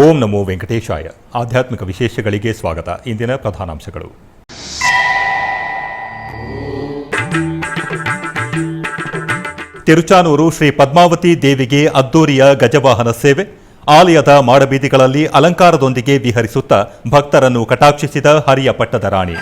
ಓಂ ನಮೋ ವೆಂಕಟೇಶಾಯ. ಆಧ್ಯಾತ್ಮಿಕ ವಿಶೇಷಗಳಿಗೆ ಸ್ವಾಗತ. ಇಂದಿನ ಪ್ರಧಾನಾಂಶಗಳು. ತಿರುಚಾನೂರು ಶ್ರೀ ಪದ್ಮಾವತಿ ದೇವಿಗೆ ಅದ್ದೂರಿಯ ಗಜವಾಹನ ಸೇವೆ. ಆಲಯದ ಮಾಡಬೀದಿಗಳಲ್ಲಿ ಅಲಂಕಾರದೊಂದಿಗೆ ವಿಹರಿಸುತ್ತಾ ಭಕ್ತರನ್ನು ಕಟಾಕ್ಷಿಸಿದ ಹರಿಯ ಪಟ್ಟದ ರಾಣಿ.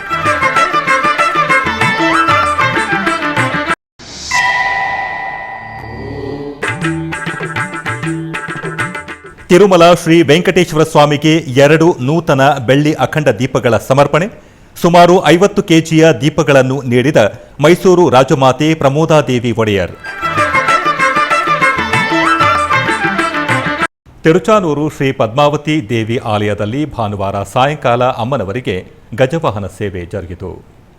ತಿರುಮಲ ಶ್ರೀ ವೆಂಕಟೇಶ್ವರ ಸ್ವಾಮಿಗೆ 2 ನೂತನ ಬೆಳ್ಳಿ ಅಖಂಡ ದೀಪಗಳ ಸಮರ್ಪಣೆ. ಸುಮಾರು 50 ಕೆಜಿಯ ದೀಪಗಳನ್ನು ನೀಡಿದ ಮೈಸೂರು ರಾಜಮಾತೆ ಪ್ರಮೋದಾದೇವಿ ಒಡೆಯರ್. ತಿರುಚಾನೂರು ಶ್ರೀ ಪದ್ಮಾವತಿ ದೇವಿ ಆಲಯದಲ್ಲಿ ಭಾನುವಾರ ಸಾಯಂಕಾಲ ಅಮ್ಮನವರಿಗೆ ಗಜವಾಹನ ಸೇವೆ ಜರುಗಿತು.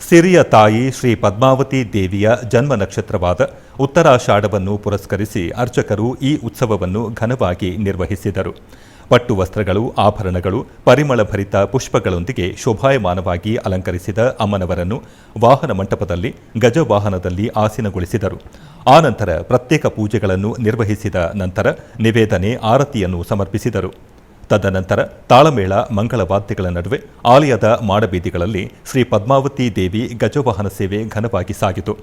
ಸಿರಿಯ ತಾಯಿ ಶ್ರೀ ಪದ್ಮಾವತಿ ದೇವಿಯ ಜನ್ಮ ನಕ್ಷತ್ರವಾದ ಉತ್ತರಾಷಾಢವನ್ನು ಪುರಸ್ಕರಿಸಿ ಅರ್ಚಕರು ಈ ಉತ್ಸವವನ್ನು ಘನವಾಗಿ ನಿರ್ವಹಿಸಿದರು. ಪಟ್ಟು ವಸ್ತ್ರಗಳು, ಆಭರಣಗಳು, ಪರಿಮಳಭರಿತ ಪುಷ್ಪಗಳೊಂದಿಗೆ ಶೋಭಾಯಮಾನವಾಗಿ ಅಲಂಕರಿಸಿದ ಅಮ್ಮನವರನ್ನು ವಾಹನ ಮಂಟಪದಲ್ಲಿ ಗಜವಾಹನದಲ್ಲಿ ಆಸೀನಗೊಳಿಸಿದರು. ಆನಂತರ ಪ್ರತ್ಯೇಕ ಪೂಜೆಗಳನ್ನು ನಿರ್ವಹಿಸಿದ ನಂತರ ನಿವೇದನೆ, ಆರತಿಯನ್ನು ಸಮರ್ಪಿಸಿದರು. ತದನಂತರ ತಾಳಮೇಳ, ಮಂಗಳವಾದ್ಯಗಳ ನಡುವೆ ಆಲಯದ ಮಾಡಬೀದಿಗಳಲ್ಲಿ ಶ್ರೀ ಪದ್ಮಾವತಿ ದೇವಿ ಗಜವಾಹನ ಸೇವೆ ಘನವಾಗಿ ಸಾಗಿತು.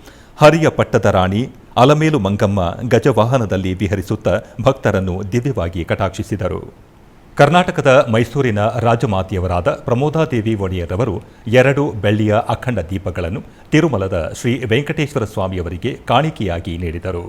ಹರಿಯ ಪಟ್ಟದ ರಾಣಿ ಅಲಮೇಲು ಮಂಗಮ್ಮ ಗಜವಾಹನದಲ್ಲಿ ವಿಹರಿಸುತ್ತಾ ಭಕ್ತರನ್ನು ದಿವ್ಯವಾಗಿ ಕಟಾಕ್ಷಿಸಿದರು. ಕರ್ನಾಟಕದ ಮೈಸೂರಿನ ರಾಜಮಾತೆಯವರಾದ ಪ್ರಮೋದಾದೇವಿ ಒಡೆಯರ್ ಅವರು 2 ಬೆಳ್ಳಿಯ ಅಖಂಡ ದೀಪಗಳನ್ನು ತಿರುಮಲದ ಶ್ರೀ ವೆಂಕಟೇಶ್ವರ ಸ್ವಾಮಿಯವರಿಗೆ ಕಾಣಿಕೆಯಾಗಿ ನೀಡಿದರು.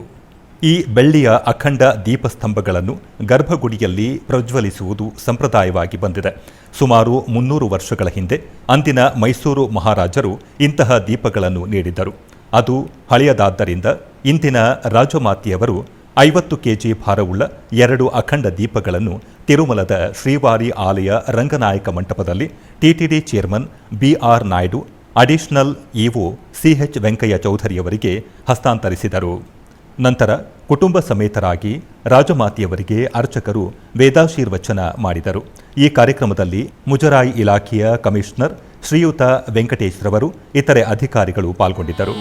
ಈ ಬೆಳ್ಳಿಯ ಅಖಂಡ ದೀಪಸ್ತಂಭಗಳನ್ನು ಗರ್ಭಗುಡಿಯಲ್ಲಿ ಪ್ರಜ್ವಲಿಸುವುದು ಸಂಪ್ರದಾಯವಾಗಿ ಬಂದಿದೆ. ಸುಮಾರು 300 ವರ್ಷಗಳ ಹಿಂದೆ ಅಂದಿನ ಮೈಸೂರು ಮಹಾರಾಜರು ಇಂತಹ ದೀಪಗಳನ್ನು ನೀಡಿದ್ದರು. ಅದು ಹಳೆಯದಾದ್ದರಿಂದ ಇಂದಿನ ರಾಜಮಾತೆಯವರು 50 ಕೆಜಿ ಭಾರವುಳ್ಳ 2 ಅಖಂಡ ದೀಪಗಳನ್ನು ತಿರುಮಲದ ಶ್ರೀವಾರಿ ಆಲಯ ರಂಗನಾಯಕ ಮಂಟಪದಲ್ಲಿ TTD chairman BR Naidu, additional EO CH Venkaiah ಚೌಧರಿಯವರಿಗೆ ಹಸ್ತಾಂತರಿಸಿದರು. ನಂತರ ಕುಟುಂಬ ಸಮೇತರಾಗಿ ರಾಜಮಾತೆಯವರಿಗೆ ಅರ್ಚಕರು ವೇದಾಶೀರ್ವಚನ ಮಾಡಿದರು. ಈ ಕಾರ್ಯಕ್ರಮದಲ್ಲಿ ಮುಜರಾಯಿ ಇಲಾಖೆಯ ಕಮಿಷನರ್ ಶ್ರೀಯುತ ವೆಂಕಟೇಶ್ ರವರು ಇತರೆ ಅಧಿಕಾರಿಗಳು ಪಾಲ್ಗೊಂಡಿದ್ದರು.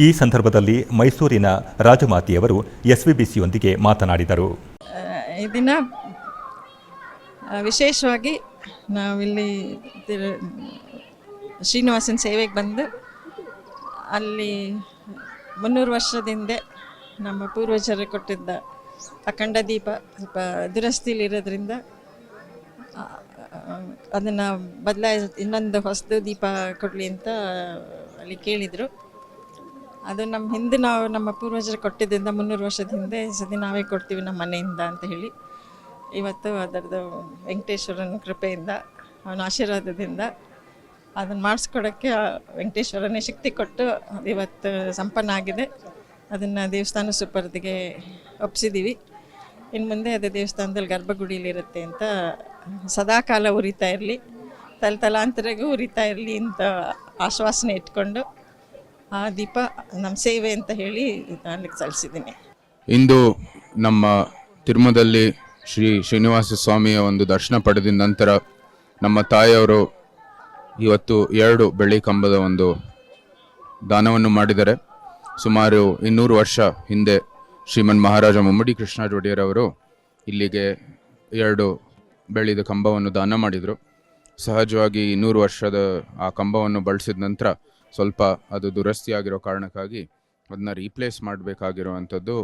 ಈ ಸಂದರ್ಭದಲ್ಲಿ ಮೈಸೂರಿನ ರಾಜಮಾತೆಯವರು ಎಸ್ವಿಬಿಸಿಯೊಂದಿಗೆ ಮಾತನಾಡಿದರು. ಈ ದಿನ ವಿಶೇಷವಾಗಿ ನಾವಿಲ್ಲಿ ಶ್ರೀನಿವಾಸನ ಸೇವೆಗೆ ಬಂದು ಅಲ್ಲಿ 300 ವರ್ಷದಿಂದ ನಮ್ಮ ಪೂರ್ವಜರು ಕೊಟ್ಟಿದ್ದ ಅಖಂಡ ದೀಪ ಸ್ವಲ್ಪ ದುರಸ್ತಿಲಿರೋದ್ರಿಂದ ಅದನ್ನು ಇನ್ನೊಂದು ಹೊಸದು ದೀಪ ಕೊಡಲಿ ಅಂತ ಅಲ್ಲಿ ಕೇಳಿದರು. ಅದು ನಮ್ಮ ಹಿಂದೆ ನಮ್ಮ ಪೂರ್ವಜರು ಕೊಟ್ಟಿದ್ದರಿಂದ 300 ವರ್ಷದ ಹಿಂದೆ ಸದಿ ನಾವೇ ಕೊಡ್ತೀವಿ ನಮ್ಮ ಮನೆಯಿಂದ ಅಂತ ಹೇಳಿ ಇವತ್ತು ಅದರದ್ದು ವೆಂಕಟೇಶ್ವರನ ಕೃಪೆಯಿಂದ ಅವನ ಆಶೀರ್ವಾದದಿಂದ ಅದನ್ನು ಮಾಡಿಸ್ಕೊಡೋಕ್ಕೆ ವೆಂಕಟೇಶ್ವರನೇ ಶಕ್ತಿ ಕೊಟ್ಟು ಇವತ್ತು ಸಂಪನ್ನ ಆಗಿದೆ. ಅದನ್ನು ದೇವಸ್ಥಾನ ಸುಪರ್ದಿಗೆ ಒಪ್ಪಿಸಿದ್ದೀವಿ. ಇನ್ನು ಮುಂದೆ ಅದು ದೇವಸ್ಥಾನದಲ್ಲಿ ಗರ್ಭಗುಡಿಲಿರುತ್ತೆ ಅಂತ ಸದಾಕಾಲ ಉರಿತಾ ಇರಲಿ, ತಲಾಂತರಿಗೂ ಉರಿತಾ ಇರಲಿ ಅಂತ ಆಶ್ವಾಸನೆ ಇಟ್ಕೊಂಡು ಆ ದೀಪ ನಮ್ಮ ಸೇವೆ ಅಂತ ಹೇಳಿ ಅಲ್ಲಿಗೆ ಸಲ್ಲಿಸಿದ್ದೀನಿ. ಇಂದು ನಮ್ಮ ತಿರುಮಲದಲ್ಲಿ ಶ್ರೀ ಶ್ರೀನಿವಾಸ ಸ್ವಾಮಿಯ ಒಂದು ದರ್ಶನ ಪಡೆದ ನಂತರ ನಮ್ಮ ತಾಯಿಯವರು ಇವತ್ತು 2 ಬೆಳ್ಳಿ ಕಂಬದ ಒಂದು ದಾನವನ್ನು ಮಾಡಿದ್ದಾರೆ. ಸುಮಾರು 200 ವರ್ಷ ಹಿಂದೆ ಶ್ರೀಮನ್ ಮಹಾರಾಜ ಮುಮ್ಮಡಿ ಕೃಷ್ಣರಾಜ ಒಡೆಯರ್ ಅವರು ಇಲ್ಲಿಗೆ 2 ಬೆಳ್ಳಿದ ಕಂಬವನ್ನು ದಾನ ಮಾಡಿದರು. ಸಹಜವಾಗಿ 200 ವರ್ಷದ ಆ ಕಂಬವನ್ನು ಬಳಸಿದ ನಂತರ ಸ್ವಲ್ಪ ಅದು ದುರಸ್ತಿಯಾಗಿರೋ ಕಾರಣಕ್ಕಾಗಿ ಅದನ್ನ ರೀಪ್ಲೇಸ್ ಮಾಡಬೇಕಾಗಿರುವಂಥದ್ದು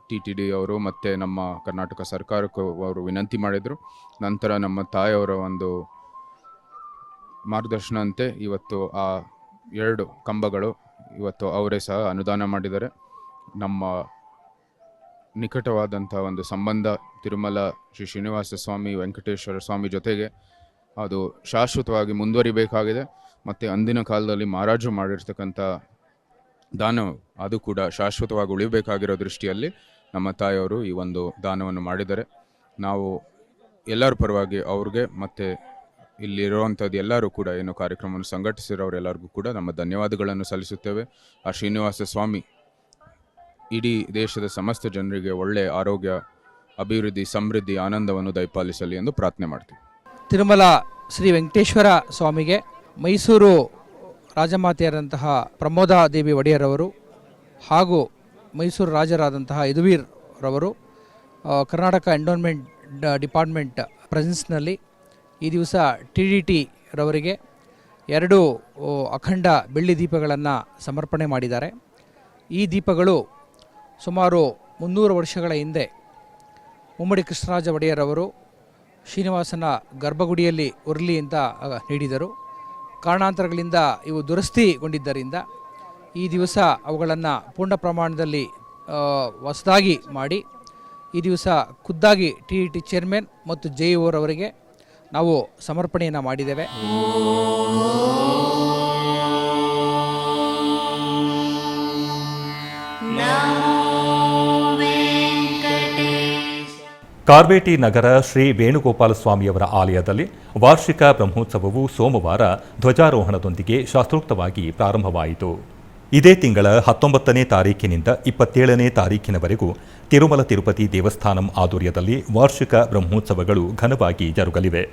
TTD ಅವರು ಮತ್ತು ನಮ್ಮ ಕರ್ನಾಟಕ ಸರ್ಕಾರಕ್ಕೂ ಅವರು ವಿನಂತಿ ಮಾಡಿದರು. ನಂತರ ನಮ್ಮ ತಾಯಿಯವರ ಒಂದು ಮಾರ್ಗದರ್ಶನಂತೆ ಇವತ್ತು ಆ 2 ಕಂಬಗಳು ಇವತ್ತು ಅವರೇ ಸಹ ಅನುದಾನ ಮಾಡಿದ್ದಾರೆ. ನಮ್ಮ ನಿಕಟವಾದಂಥ ಒಂದು ಸಂಬಂಧ ತಿರುಮಲ ಶ್ರೀ ಶ್ರೀನಿವಾಸ ಸ್ವಾಮಿ ವೆಂಕಟೇಶ್ವರ ಸ್ವಾಮಿ ಜೊತೆಗೆ ಅದು ಶಾಶ್ವತವಾಗಿ ಮುಂದುವರಿಬೇಕಾಗಿದೆ. ಮತ್ತು ಅಂದಿನ ಕಾಲದಲ್ಲಿ ಮಹಾರಾಜರು ಮಾಡಿರ್ತಕ್ಕಂಥ ದಾನ ಅದು ಕೂಡ ಶಾಶ್ವತವಾಗಿ ಉಳಿಬೇಕಾಗಿರೋ ದೃಷ್ಟಿಯಲ್ಲಿ ನಮ್ಮ ತಾಯಿಯವರು ಈ ಒಂದು ದಾನವನ್ನು ಮಾಡಿದ್ದಾರೆ. ನಾವು ಎಲ್ಲರ ಪರವಾಗಿ ಅವ್ರಿಗೆ ಮತ್ತು ಇಲ್ಲಿರುವಂಥದ್ದು ಎಲ್ಲರೂ ಕೂಡ ಏನು ಕಾರ್ಯಕ್ರಮವನ್ನು ಸಂಘಟಿಸಿರೋರೆಲ್ಲರಿಗೂ ಕೂಡ ನಮ್ಮ ಧನ್ಯವಾದಗಳನ್ನು ಸಲ್ಲಿಸುತ್ತೇವೆ. ಆ ಶ್ರೀನಿವಾಸ ಸ್ವಾಮಿ ಇಡೀ ದೇಶದ ಸಮಸ್ತ ಜನರಿಗೆ ಒಳ್ಳೆಯ ಆರೋಗ್ಯ, ಅಭಿವೃದ್ಧಿ, ಸಮೃದ್ಧಿ, ಆನಂದವನ್ನು ದಯಪಾಲಿಸಲಿ ಎಂದು ಪ್ರಾರ್ಥನೆ ಮಾಡ್ತೀವಿ. ತಿರುಮಲ ಶ್ರೀ ವೆಂಕಟೇಶ್ವರ ಸ್ವಾಮಿಗೆ ಮೈಸೂರು ರಾಜಮಾತೆಯರಂತಹ ಪ್ರಮೋದಾದೇವಿ ಒಡೆಯರವರು ಹಾಗೂ ಮೈಸೂರು ರಾಜರಾದಂತಹ ಯದುವೀರ್ ರವರು ಕರ್ನಾಟಕ ಎಂಡೋನ್ಮೆಂಟ್ ಡಿಪಾರ್ಟ್ಮೆಂಟ್ ಪ್ರೆಸೆನ್ಸ್ನಲ್ಲಿ ಈ ದಿವಸ TDT ರವರಿಗೆ 2 ಅಖಂಡ ಬೆಳ್ಳಿ ದೀಪಗಳನ್ನು ಸಮರ್ಪಣೆ ಮಾಡಿದ್ದಾರೆ. ಈ ದೀಪಗಳು ಸುಮಾರು 300 ವರ್ಷಗಳ ಹಿಂದೆ ಮುಮ್ಮಡಿ ಕೃಷ್ಣರಾಜ ಒಡೆಯರವರು ಶ್ರೀನಿವಾಸನ ಗರ್ಭಗುಡಿಯಲ್ಲಿ ಉರಲಿ ಅಂತ ನೀಡಿದರು. ಕಾರಣಾಂತರಗಳಿಂದ ಇವು ದುರಸ್ತಿಗೊಂಡಿದ್ದರಿಂದ ಈ ದಿವಸ ಅವುಗಳನ್ನು ಪೂರ್ಣ ಪ್ರಮಾಣದಲ್ಲಿ ಹೊಸದಾಗಿ ಮಾಡಿ ಈ ದಿವಸ ಖುದ್ದಾಗಿ TDT ಚೇರ್ಮನ್ ಮತ್ತು JO ರವರಿಗೆ ನಾವು ಸಮರ್ಪಣೆಯನ್ನು ಮಾಡಿದ್ದೇವೆ. ಕಾರ್ವೇಟಿ ನಗರ ಶ್ರೀ ವೇಣುಗೋಪಾಲ ಸ್ವಾಮಿಯವರ ಆಲಯದಲ್ಲಿ ವಾರ್ಷಿಕ ಬ್ರಹ್ಮೋತ್ಸವವು ಸೋಮವಾರ ಧ್ವಜಾರೋಹಣದೊಂದಿಗೆ ಶಾಸ್ತ್ರೋಕ್ತವಾಗಿ ಪ್ರಾರಂಭವಾಯಿತು. ಇದೇ ತಿಂಗಳ 19ನೇ ತಾರೀಖಿನಿಂದ 27ನೇ ತಾರೀಖಿನವರೆಗೂ ತಿರುಮಲ ತಿರುಪತಿ ದೇವಸ್ಥಾನಂ ಆಧ್ವರ್ಯದಲ್ಲಿ ವಾರ್ಷಿಕ ಬ್ರಹ್ಮೋತ್ಸವಗಳು ಘನವಾಗಿ ಜರುಗಲಿವೆ.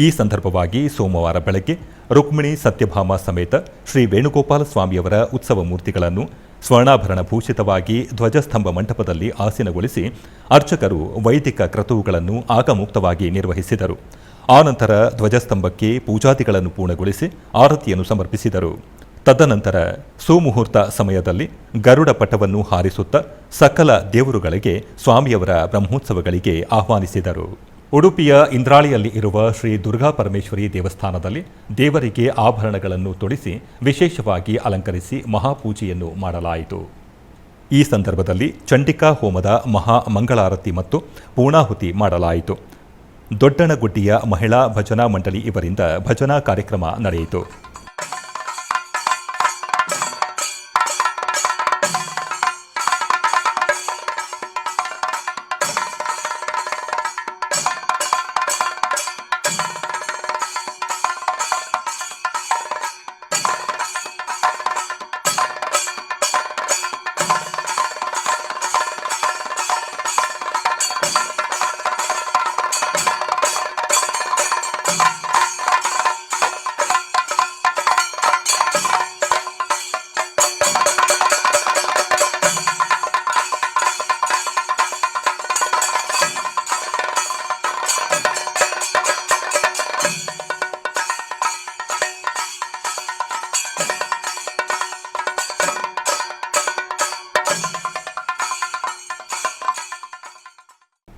ಈ ಸಂದರ್ಭವಾಗಿ ಸೋಮವಾರ ಬೆಳಗ್ಗೆ ರುಕ್ಮಿಣಿ ಸತ್ಯಭಾಮ ಸಮೇತ ಶ್ರೀ ವೇಣುಗೋಪಾಲ ಸ್ವಾಮಿಯವರ ಉತ್ಸವ ಮೂರ್ತಿಗಳನ್ನು ಸ್ವರ್ಣಾಭರಣ ಭೂಷಿತವಾಗಿ ಧ್ವಜಸ್ತಂಭ ಮಂಟಪದಲ್ಲಿ ಆಸೀನಗೊಳಿಸಿ ಅರ್ಚಕರು ವೈದಿಕ ಕ್ರತುವುಗಳನ್ನು ಆಗಮುಕ್ತವಾಗಿ ನಿರ್ವಹಿಸಿದರು. ಆನಂತರ ಧ್ವಜಸ್ತಂಭಕ್ಕೆ ಪೂಜಾದಿಗಳನ್ನು ಪೂರ್ಣಗೊಳಿಸಿ ಆರತಿಯನ್ನು ಸಮರ್ಪಿಸಿದರು. ತದನಂತರ ಸುಮುಹೂರ್ತ ಸಮಯದಲ್ಲಿ ಗರುಡ ಪಟವನ್ನು ಹಾರಿಸುತ್ತಾ ಸಕಲ ದೇವರುಗಳಿಗೆ ಸ್ವಾಮಿಯವರ ಬ್ರಹ್ಮೋತ್ಸವಗಳಿಗೆ ಆಹ್ವಾನಿಸಿದರು. ಉಡುಪಿಯ ಇಂದ್ರಾಳಿಯಲ್ಲಿ ಇರುವ ಶ್ರೀ ದುರ್ಗಾ ಪರಮೇಶ್ವರಿ ದೇವಸ್ಥಾನದಲ್ಲಿ ದೇವರಿಗೆ ಆಭರಣಗಳನ್ನು ತೊಡಿಸಿ ವಿಶೇಷವಾಗಿ ಅಲಂಕರಿಸಿ ಮಹಾಪೂಜೆಯನ್ನು ಮಾಡಲಾಯಿತು. ಈ ಸಂದರ್ಭದಲ್ಲಿ ಚಂಡಿಕಾ ಹೋಮದ ಮಹಾ ಮಂಗಳಾರತಿ ಮತ್ತು ಪೂರ್ಣಾಹುತಿ ಮಾಡಲಾಯಿತು. ದೊಡ್ಡಣಗುಡ್ಡಿಯ ಮಹಿಳಾ ಭಜನಾ ಮಂಡಳಿ ಇವರಿಂದ ಭಜನಾ ಕಾರ್ಯಕ್ರಮ ನಡೆಯಿತು.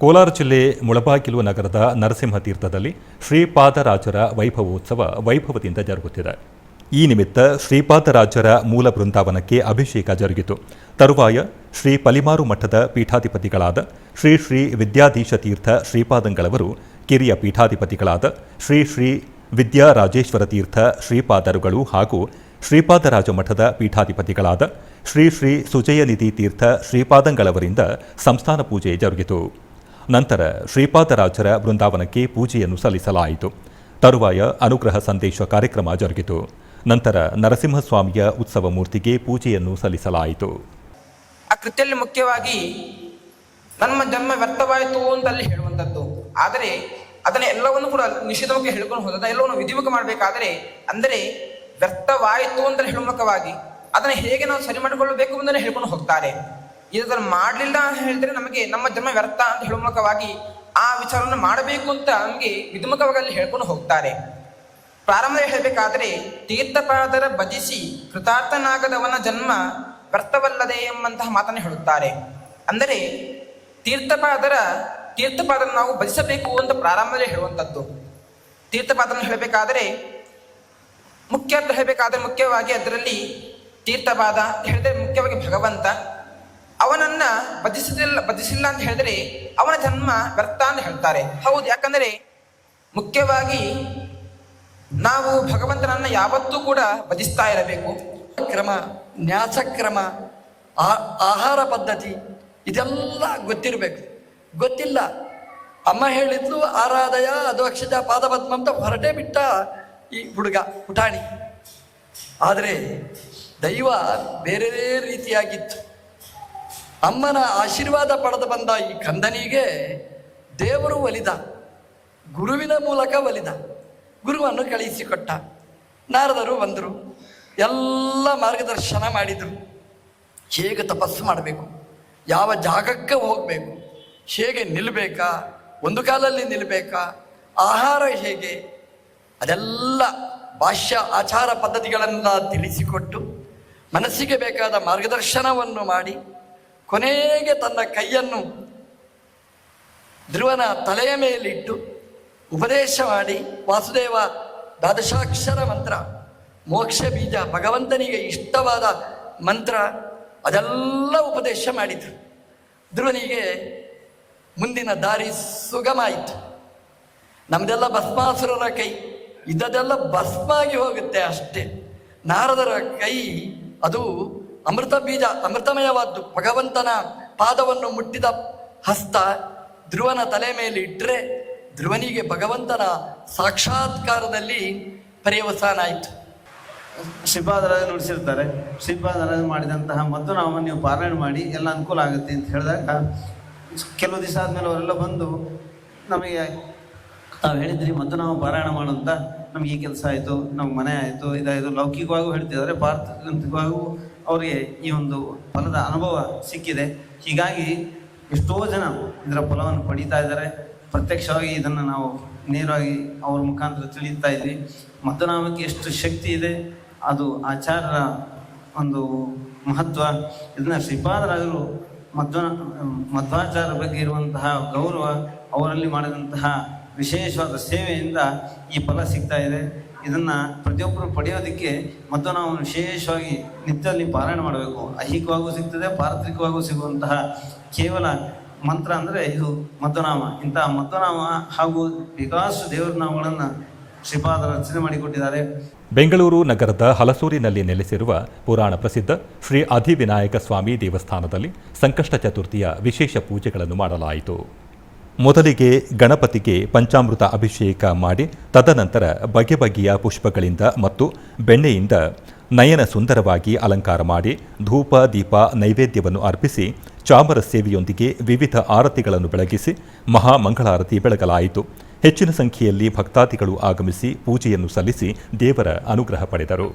ಕೋಲಾರ ಜಿಲ್ಲೆ ಮುಳಬಾಗಿಲು ನಗರದ ನರಸಿಂಹತೀರ್ಥದಲ್ಲಿ ಶ್ರೀಪಾದರಾಜರ ವೈಭವೋತ್ಸವ ವೈಭವದಿಂದ ಜರುಗುತ್ತಿದೆ. ಈ ನಿಮಿತ್ತ ಶ್ರೀಪಾದರಾಜರ ಮೂಲ ಬೃಂದಾವನಕ್ಕೆ ಅಭಿಷೇಕ ಜರುಗಿತು. ತರುವಾಯ ಶ್ರೀ ಪಲಿಮಾರು ಮಠದ ಪೀಠಾಧಿಪತಿಗಳಾದ ಶ್ರೀ ಶ್ರೀ ವಿದ್ಯಾಧೀಶ ತೀರ್ಥ ಶ್ರೀಪಾದಂಗಳವರು, ಕಿರಿಯ ಪೀಠಾಧಿಪತಿಗಳಾದ ಶ್ರೀ ಶ್ರೀ ವಿದ್ಯಾರಾಜೇಶ್ವರ ತೀರ್ಥ ಶ್ರೀಪಾದರುಗಳು ಹಾಗೂ ಶ್ರೀಪಾದರಾಜ ಮಠದ ಪೀಠಾಧಿಪತಿಗಳಾದ ಶ್ರೀ ಶ್ರೀ ಸುಜಯನಿಧಿ ತೀರ್ಥ ಶ್ರೀಪಾದಂಗಳವರಿಂದ ಸಂಸ್ಥಾನ ಪೂಜೆ ಜರುಗಿತು. ನಂತರ ಶ್ರೀಪಾದರಾಜರ ಬೃಂದಾವನಕ್ಕೆ ಪೂಜೆಯನ್ನು ಸಲ್ಲಿಸಲಾಯಿತು. ತರುವಾಯ ಅನುಗ್ರಹ ಸಂದೇಶ ಕಾರ್ಯಕ್ರಮ ಜರುಗಿತು. ನಂತರ ನರಸಿಂಹಸ್ವಾಮಿಯ ಉತ್ಸವ ಮೂರ್ತಿಗೆ ಪೂಜೆಯನ್ನು ಸಲ್ಲಿಸಲಾಯಿತು. ಆ ಕೃತಿಯಲ್ಲಿ ಮುಖ್ಯವಾಗಿ ನಮ್ಮ ಜನ್ಮ ವ್ಯರ್ಥವಾಯಿತು ಅಂತ ಅಲ್ಲಿ ಹೇಳುವಂಥದ್ದು. ಆದರೆ ಅದನ್ನ ಎಲ್ಲವನ್ನು ಕೂಡ ನಿಷೇಧವಾಗಿ ಹೇಳ್ಕೊಂಡು ಹೋದ ಎಲ್ಲವನ್ನು ವಿಧಿಮುಖ ಮಾಡಬೇಕಾದರೆ ಅಂದರೆ ವ್ಯರ್ಥವಾಯಿತು ಅಂತ ಹೇಳುಮುಖವಾಗಿ ಅದನ್ನು ಹೇಗೆ ನಾವು ಸರಿ ಮಾಡಿಕೊಳ್ಳಬೇಕು ಅಂತ ಹೇಳ್ಕೊಂಡು ಹೋಗ್ತಾರೆ. ಇದನ್ನು ಮಾಡಲಿಲ್ಲ ಅಂತ ಹೇಳಿದ್ರೆ ನಮಗೆ ನಮ್ಮ ಜನ್ಮ ವ್ಯರ್ಥ ಅಂತ ಹೇಳುಮುಖವಾಗಿ ಆ ವಿಚಾರವನ್ನು ಮಾಡಬೇಕು ಅಂತ ನಮಗೆ ವಿಧಿಮುಖವಾಗಿ ಅಲ್ಲಿ ಹೇಳ್ಕೊಂಡು ಹೋಗ್ತಾರೆ. ಪ್ರಾರಂಭದಲ್ಲಿ ಹೇಳಬೇಕಾದರೆ ತೀರ್ಥಪಾದರ ಭಜಿಸಿ ಕೃತಾರ್ಥನಾಗದವನ ಜನ್ಮ ವ್ಯರ್ಥವಲ್ಲದೆ ಎಂಬಂತಹ ಮಾತನ್ನು ಹೇಳುತ್ತಾರೆ. ಅಂದರೆ ತೀರ್ಥಪಾದನ ನಾವು ಭಜಿಸಬೇಕು ಅಂತ ಪ್ರಾರಂಭದಲ್ಲಿ ಹೇಳುವಂಥದ್ದು. ತೀರ್ಥಪಾದನ ಹೇಳಬೇಕಾದರೆ ಮುಖ್ಯವಾಗಿ ಅದರಲ್ಲಿ ತೀರ್ಥಪಾದ ಹೇಳಿದ್ರೆ ಮುಖ್ಯವಾಗಿ ಭಗವಂತ, ಅವನನ್ನ ಭಜಿಸಿಲ್ಲ ಅಂತ ಹೇಳಿದ್ರೆ ಅವನ ಜನ್ಮ ವ್ಯರ್ಥ ಅಂತ ಹೇಳ್ತಾರೆ. ಹೌದು, ಯಾಕಂದರೆ ಮುಖ್ಯವಾಗಿ ನಾವು ಭಗವಂತನನ್ನು ಯಾವತ್ತೂ ಕೂಡ ಭಜಿಸ್ತಾ ಇರಬೇಕು. ಕ್ರಮ, ನ್ಯಾಸಕ್ರಮ, ಆಹಾರ ಪದ್ಧತಿ ಇದೆಲ್ಲ ಗೊತ್ತಿರಬೇಕು. ಗೊತ್ತಿಲ್ಲ. ಅಮ್ಮ ಹೇಳಿದ್ಲು ಆರಾಧಯ ಅಧೋಕ್ಷಜ ಪಾದಪದ್ಮ ಅಂತ ಹೊರಟೇ ಬಿಟ್ಟ ಈ ಹುಡುಗ ಪುಟಾಣಿ. ಆದರೆ ದೈವ ಬೇರೆ ರೀತಿಯಾಗಿತ್ತು. ಅಮ್ಮನ ಆಶೀರ್ವಾದ ಪಡೆದು ಬಂದ ಈ ಕಂದನಿಗೆ ದೇವರು ಒಲಿದ, ಗುರುವಿನ ಮೂಲಕ ಒಲಿದ, ಗುರುವನ್ನು ಕಳುಹಿಸಿಕೊಟ್ಟ. ನಾರದರು ಬಂದರು, ಎಲ್ಲ ಮಾರ್ಗದರ್ಶನ ಮಾಡಿದರು. ಹೇಗೆ ತಪಸ್ಸು ಮಾಡಬೇಕು, ಯಾವ ಜಾಗಕ್ಕೆ ಹೋಗಬೇಕು, ಹೇಗೆ ನಿಲ್ಲಬೇಕಾ, ಒಂದು ಕಾಲಲ್ಲಿ ನಿಲ್ಲಬೇಕಾ, ಆಹಾರ ಹೇಗೆ, ಅದೆಲ್ಲ ಭಾಷ್ಯ ಆಚಾರ ಪದ್ಧತಿಗಳನ್ನು ತಿಳಿಸಿಕೊಟ್ಟು ಮನಸ್ಸಿಗೆ ಬೇಕಾದ ಮಾರ್ಗದರ್ಶನವನ್ನು ಮಾಡಿ ಕೊನೆಗೆ ತನ್ನ ಕೈಯನ್ನು ಧ್ರುವನ ತಲೆಯ ಮೇಲಿಟ್ಟು ಉಪದೇಶ ಮಾಡಿ ವಾಸುದೇವ ದ್ವಾದಶಾಕ್ಷರ ಮಂತ್ರ, ಮೋಕ್ಷ ಬೀಜ, ಭಗವಂತನಿಗೆ ಇಷ್ಟವಾದ ಮಂತ್ರ ಅದೆಲ್ಲ ಉಪದೇಶ ಮಾಡಿದರು. ಧ್ರುವನಿಗೆ ಮುಂದಿನ ದಾರಿ ಸುಗಮ ಆಯಿತು. ನಮ್ಮದೆಲ್ಲ ಭಸ್ಮಾಸುರರ ಕೈ, ಇದ್ದದೆಲ್ಲ ಭಸ್ಮ ಆಗಿ ಹೋಗುತ್ತೆ ಅಷ್ಟೇ. ನಾರದರ ಕೈ ಅದು ಅಮೃತ ಬೀಜ, ಅಮೃತಮಯವಾದ್ದು. ಭಗವಂತನ ಪಾದವನ್ನು ಮುಟ್ಟಿದ ಹಸ್ತ ಧ್ರುವನ ತಲೆ ಮೇಲೆ ಇಟ್ಟರೆ ಧ್ರುವನಿಗೆ ಭಗವಂತನ ಸಾಕ್ಷಾತ್ಕಾರದಲ್ಲಿ ಪರ್ಯವಸಾನ ಆಯಿತು. ಶ್ರೀಪಾದರಾಜ ನುಡಿಸಿರ್ತಾರೆ, ಶ್ರೀಪಾದರಾಜ ಮಾಡಿದಂತಹ ಮಧ್ವನಾಮವನ್ನು ನೀವು ಪಾರಾಯಣ ಮಾಡಿ ಎಲ್ಲ ಅನುಕೂಲ ಆಗುತ್ತೆ ಅಂತ ಹೇಳಿದಾಗ ಕೆಲವು ದಿವಸ ಆದಮೇಲೆ ಅವರೆಲ್ಲ ಬಂದು ನಮಗೆ ತಾವು ಹೇಳಿದ್ರಿ ಮಧ್ವನಾಮ ಪಾರಾಯಣ ಮಾಡುವಂತ, ನಮ್ಗೆ ಈ ಕೆಲಸ ಆಯಿತು, ನಮ್ಗೆ ಮನೆ ಆಯಿತು, ಇದಾಯಿತು, ಲೌಕಿಕವಾಗೂ ಹೇಳ್ತಿದ್ದಾರೆ, ಪಾರ್ಥಿಕವಾಗೂ ಅವರಿಗೆ ಈ ಒಂದು ಫಲದ ಅನುಭವ ಸಿಕ್ಕಿದೆ. ಹೀಗಾಗಿ ಎಷ್ಟೋ ಜನ ಇದರ ಫಲವನ್ನು ಪಡೀತಾ ಇದ್ದಾರೆ. ಪ್ರತ್ಯಕ್ಷವಾಗಿ ಇದನ್ನು ನಾವು ನೇರವಾಗಿ ಅವ್ರ ಮುಖಾಂತರ ತಿಳಿತಾ ಇದ್ವಿ. ಮಧ್ವನಾಮಕ್ಕೆ ಎಷ್ಟು ಶಕ್ತಿ ಇದೆ, ಅದು ಆಚಾರ್ಯರ ಒಂದು ಮಹತ್ವ. ಇದನ್ನು ಶ್ರೀಪಾದರಾಜರು ಮಧ್ವಾಚಾರ್ಯರ ಬಗ್ಗೆ ಇರುವಂತಹ ಗೌರವ, ಅವರಲ್ಲಿ ಮಾಡಿದಂತಹ ವಿಶೇಷವಾದ ಸೇವೆಯಿಂದ ಈ ಫಲ ಸಿಗ್ತಾ ಇದೆ. ಇದನ್ನು ಪ್ರತಿಯೊಬ್ಬರು ಪಡೆಯೋದಕ್ಕೆ ಮಧ್ವನಾಮವನ್ನು ವಿಶೇಷವಾಗಿ ನಿತ್ಯದಲ್ಲಿ ಪಾರಾಯಣ ಮಾಡಬೇಕು. ಐಹಿಕವಾಗೂ ಸಿಗ್ತದೆ, ಪಾರತ್ರಿಕವಾಗೂ ಸಿಗುವಂತಹ ಕೇವಲ ಮಂತ್ರ ಅಂದರೆ ಇದು ಮಧ್ವನಾಮ. ಇಂತಹ ಮಧ್ವನಾಮ ಹಾಗೂ ಬೇಕಾದಷ್ಟು ದೇವರ ನಾಮಗಳನ್ನು ಶ್ರೀಪಾದರ ರಚನೆ ಮಾಡಿಕೊಟ್ಟಿದ್ದಾರೆ. ಬೆಂಗಳೂರು ನಗರದ ಹಲಸೂರಿನಲ್ಲಿ ನೆಲೆಸಿರುವ ಪುರಾಣ ಪ್ರಸಿದ್ಧ ಶ್ರೀ ಅಧಿವಿನಾಯಕ ಸ್ವಾಮಿ ದೇವಸ್ಥಾನದಲ್ಲಿ ಸಂಕಷ್ಟ ಚತುರ್ಥಿಯ ವಿಶೇಷ ಪೂಜೆಗಳನ್ನು ಮಾಡಲಾಯಿತು. ಮೊದಲಿಗೆ ಗಣಪತಿಗೆ ಪಂಚಾಮೃತ ಅಭಿಷೇಕ ಮಾಡಿ ತದನಂತರ ಬಗೆ ಬಗೆಯ ಪುಷ್ಪಗಳಿಂದ ಮತ್ತು ಬೆಣ್ಣೆಯಿಂದ ನಯನ ಸುಂದರವಾಗಿ ಅಲಂಕಾರ ಮಾಡಿ ಧೂಪ ದೀಪ ನೈವೇದ್ಯವನ್ನು ಅರ್ಪಿಸಿ ಚಾಮರ ಸೇವೆಯೊಂದಿಗೆ ವಿವಿಧ ಆರತಿಗಳನ್ನು ಬೆಳಗಿಸಿ ಮಹಾಮಂಗಳಾರತಿ ಬೆಳಗಲಾಯಿತು. ಹೆಚ್ಚಿನ ಸಂಖ್ಯೆಯಲ್ಲಿ ಭಕ್ತಾದಿಗಳು ಆಗಮಿಸಿ ಪೂಜೆಯನ್ನು ಸಲ್ಲಿಸಿ ದೇವರ ಅನುಗ್ರಹ ಪಡೆದರು.